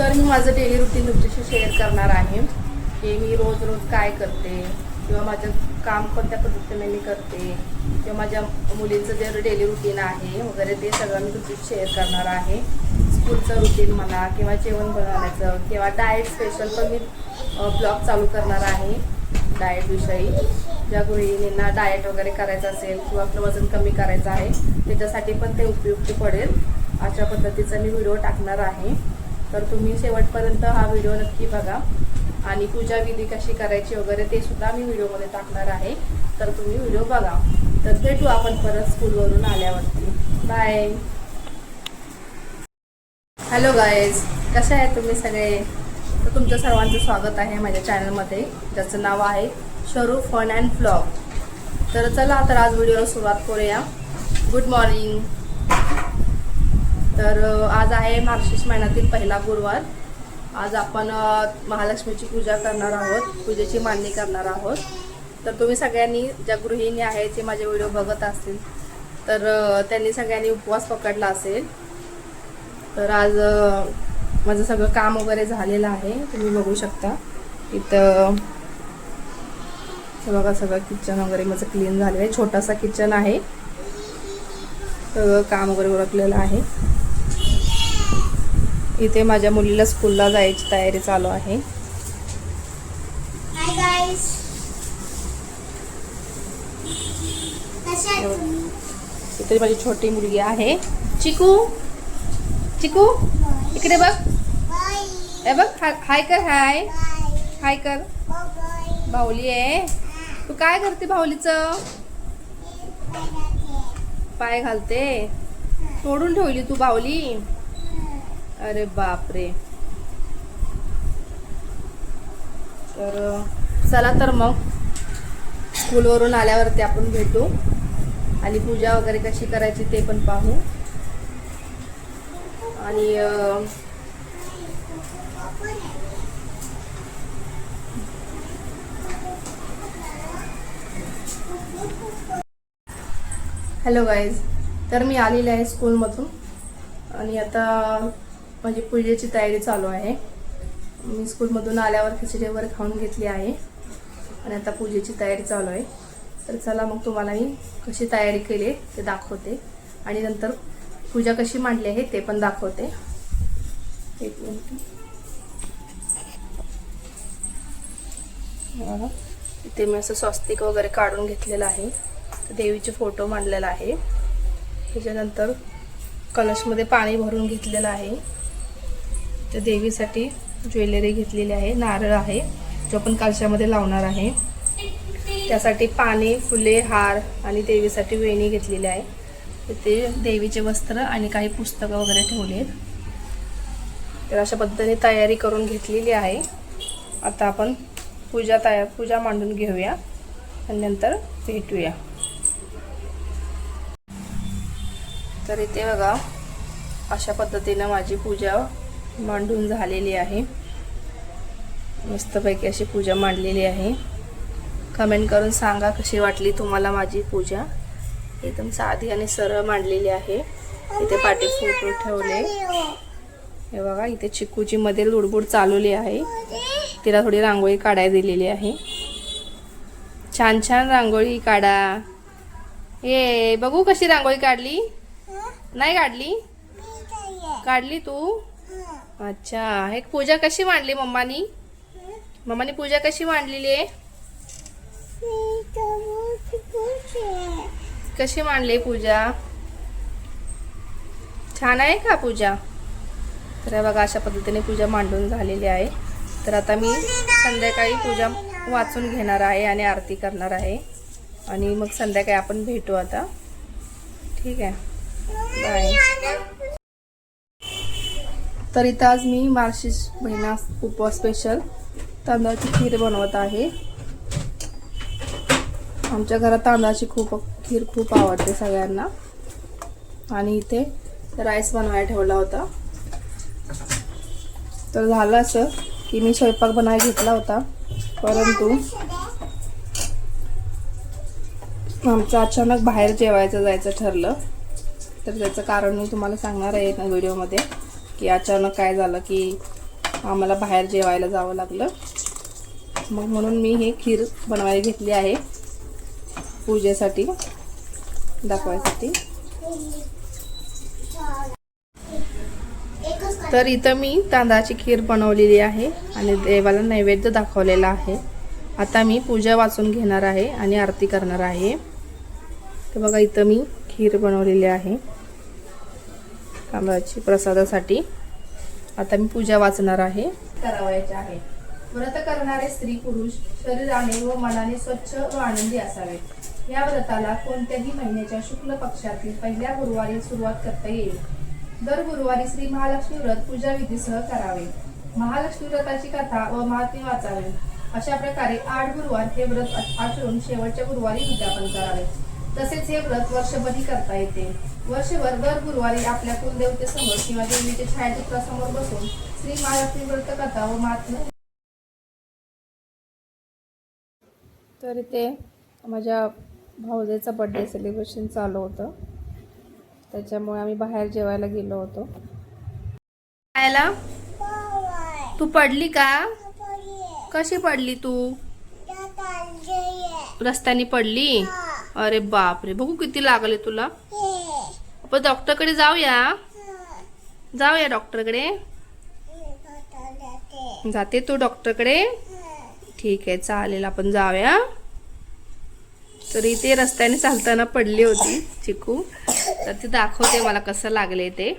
तर मी माझं daily routine तुमच्याशी शेअर करणार आहे की मी रोज रोज काय करते किंवा माझं काम कोणत्या पद्धतीने मी करते किंवा माझ्या मुलींचं जे डेली रुटीन आहे वगैरे ते सगळं मी तुमच्याशी शेअर करणार आहे. स्कूलचं रुटीन म्हणा किंवा जेवण बनवण्याचं किंवा डाएट स्पेशल पण मी ब्लॉग चालू करणार आहे. डाएटविषयी ज्या गृहिणींना डाएट वगैरे करायचं असेल किंवा आपलं वजन कमी करायचं आहे त्याच्यासाठी पण ते उपयुक्त पडेल अशा पद्धतीचा मी व्हिडिओ टाकणार आहे. तर तुम्ही शेवटपर्यंत हा व्हिडिओ नक्की बघा आणि पूजा विधी कशी करायची वगैरे ते सुद्धा मी व्हिडिओमध्ये टाकणार आहे. तर तुम्ही व्हिडिओ बघा. तर भेटू आपण परत स्कूलवरून आल्यावरती. बाय. हॅलो गाईज, कसे आहेत तुम्ही सगळे? तर तुमचं सर्वांचं स्वागत आहे माझ्या चॅनलमध्ये ज्याचं नाव आहे शरू फन अँड व्लॉग. तर चला तर आज व्हिडिओला सुरुवात करूया. Good morning. तर आज आहे मार्गशीर्ष महिन्यातील पहिला गुरुवार. आज आपण महालक्ष्मीची पूजा करणार आहोत, पूजेची मांडणी करणार आहोत. तर तुम्ही सगळ्यांनी ज्या गृहिणी आहेत जे माझे व्हिडिओ बघत असतील तर त्यांनी सगळ्यांनी उपवास पकडला असेल. तर आज माझं सगळं काम वगैरे झालेलं आहे. तुम्ही बघू शकता इथं बघा सगळं किचन वगैरे माझं क्लीन झालेलं आहे. छोटासा किचन आहे. सगळं काम वगैरे उरकलेलं आहे. इथे माझ्या मुलीला स्कूलला जायची तयारी चालू आहे. हाय गाइस, इथे माझी छोटी मुलगी आहे चिकू. चिकू इकडे बघ. ए बघ, हाय कर. हाय हाय कर. बाहुली आहे. तू काय करते? बाहुलीचं पाय घालते. तोडून ठेवली तू बाहुली. अरे बापरे. तर चला तर मग स्कूलवरून आल्यावरती आपण भेटू आणि पूजा वगैरे कशी करायची ते पण पाहू. आणि हॅलो गाईज, तर मी आलेली आहे स्कूलमधून आणि आता माझी पूजेची तयारी चालू आहे. मी स्कूलमधून आल्यावर खिचडी वगैरे खाऊन घेतली आहे आणि आता पूजेची तयारी चालू आहे. तर चला मग तुम्हाला मी कशी तयारी केली ते दाखवते आणि नंतर पूजा कशी मांडली आहे ते पण दाखवते. एक मिनिट. इथे मी असं स्वस्तिक वगैरे काढून घेतलेलं आहे. देवीचे फोटो मांडलेला आहे. त्याच्यानंतर कलशमध्ये पाणी भरून घेतलेलं आहे. तर देवीसाठी ज्वेलरी घेतलेली आहे. नारळ आहे जो आपण कलशामध्ये लावणार आहे. त्यासाठी पाणी, फुले, हार आणि देवीसाठी वेणी घेतलेली आहे. तिथे देवीचे वस्त्र आणि काही पुस्तकं वगैरे ठेवली आहेत. तर अशा पद्धतीने तयारी करून घेतलेली आहे. आता आपण पूजा मांडून घेऊया आणि नंतर भेटूया. तर इथे बघा अशा पद्धतीने माझी पूजा मांडून झालेली आहे. मस्तपैकी अशी पूजा मांडलेली आहे. कमेंट करून सांगा कशी वाटली तुम्हाला माझी पूजा. एकदम साधी आणि सरळ मांडलेली आहे. इथे पाठी फोटो ठेवले. हे बघा इथे चिकूची मध्ये लुडबुड चालवली आहे. तिला थोडी रांगोळी काढायला दिलेली आहे. छान छान रांगोळी काढा. ये बघू कशी रांगोळी काढली. नाही काढली? काढली तू? अच्छा. हे पूजा कशी मांडली मम्मानी? मम्मानी पूजा कशी मांडलेली आहे? कशी मांडली पूजा? छान आहे का पूजा? तर बघा अशा पद्धतीने पूजा मांडून झालेली आहे. तर आता मी संध्याकाळी पूजा वाचून घेणार आहे आणि आरती करणार आहे आणि मग संध्याकाळी आपण भेटू आता. ठीक आहे, बाय. तर इथं आज मी मार्गशीर्ष महिना उपवास स्पेशल तांदळाची खीर बनवत आहे. आमच्या घरात तांदळाची खीर खूप आवडते सगळ्यांना. आणि इथे राईस बनवायला ठेवला होता. तर झालं असं की मी स्वयंपाक बनायला घेतला होता, परंतु आमचं अचानक बाहेर जेवायचं जायचं ठरलं. तर त्याचं कारण मी तुम्हाला सांगणार आहे ना व्हिडिओमध्ये की अचानक काय झालं की आम्हाला बाहेर जेवायला जावं लागलं, मग म्हणून मी ही खीर बनवायला घेतली आहे पूजेसाठी, दाखवायसाठी. तर इथं मी तांदळाची खीर बनवलेली आहे आणि देवाला नैवेद्य दाखवलेला आहे. आता मी पूजा वाचून घेणार आहे आणि आरती करणार आहे. तर बघा इथं मी खीर बनवलेली आहे तांदळाची प्रसादासाठी. आता मी पूजा वाचणार आहे. करावयाचे आहे. व्रत करणारे स्त्री पुरुष शरीराने व मनाने स्वच्छ व आनंदी असावे. या व्रताला कोणत्याही महिन्याच्या शुक्ल पक्षातील पहिल्या गुरुवारी सुरुवात करता येईल. दर गुरुवारी श्री महालक्ष्मी व्रत पूजा विधीसह करावे. महालक्ष्मी व्रताची कथा व महात्म्य वाचावे. अशा प्रकारे 8 गुरुवार हे व्रत आचरून शेवटच्या गुरुवारी उद्यापन करावे. तसेच हे व्रत वर्षभरही करता येते. वर्षभर दर गुरुवारी आपल्या कुलदेवतेसमोर किंवा देवीच्या छायाचित्रासमोर बसून श्री महालक्ष्मी व्रत कथा व महात्म्य. तर इथे माझ्या भाऊजेचा बर्थडे सेलिब्रेशन चालू होतं, त्याच्यामुळे आम्ही बाहेर जेवायला गेलो होतो. खायला तू पडली का? कशी पडली तू? रस्त्याने पडली? अरे बापरे, बघू किती लागले तुला. आपण डॉक्टरकडे जाऊया. जाऊया डॉक्टरकडे. जाते तू डॉक्टरकडे? ठीक आहे, चालेल, आपण जाऊया. तर इथे रस्त्याने चालताना पडली होती चिकू, तर ती दाखवते मला कसं लागले ते.